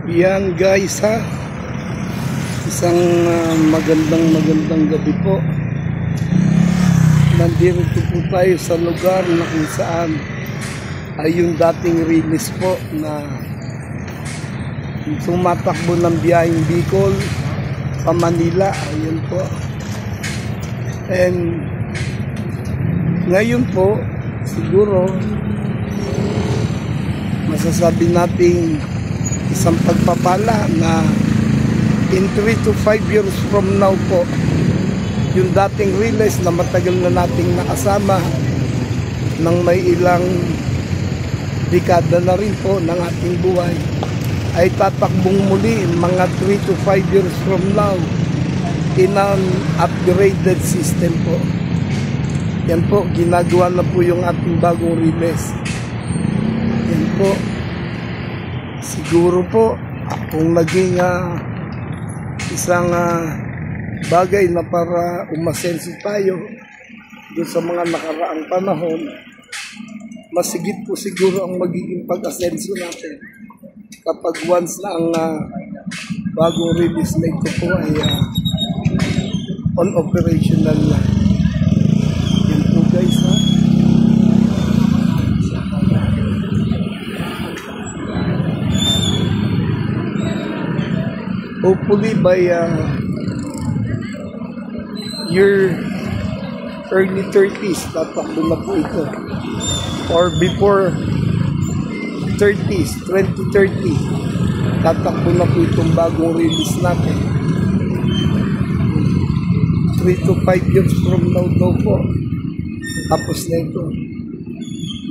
Yan guys ha, isang magandang gabi po. Nandito po tayo sa lugar na kung saan ay yung dating release po na tumatakbo ng biyaheng Bicol pa Manila. Ayun po. And ngayon po siguro masasabi nating isang pagpapala na in 3 to 5 years from now po, yung dating release na matagal na nating nakasama ng may ilang dekada na rin po ng ating buhay, ay tatakbong muli mga 3 to 5 years from now in an upgraded system po. Yan po, ginagawa na po yung ating bagong release. Yan po. Siguro po kung naging isang bagay na para umasenso tayo doon sa mga nakaraang panahon, masigit po siguro ang magiging pag-asenso natin kapag once na ang bagong release na ito po ay on operational na. Yan po guys ha. Hopefully by year early 30s, tatakbo na po ito. Or before 30s, 2030, tatakbo na po itong bagong release natin. 3 to 5 years from now daw po, tapos na ito.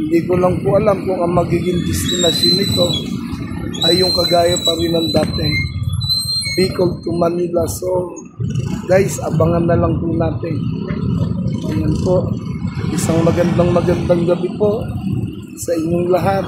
Hindi ko lang po alam kung ang magiging destination nito ay yung kagaya pa rin ng dati, Bicol to Manila. So guys, abangan na lang po natin. Ayan po, isang magandang gabi po sa inyong lahat.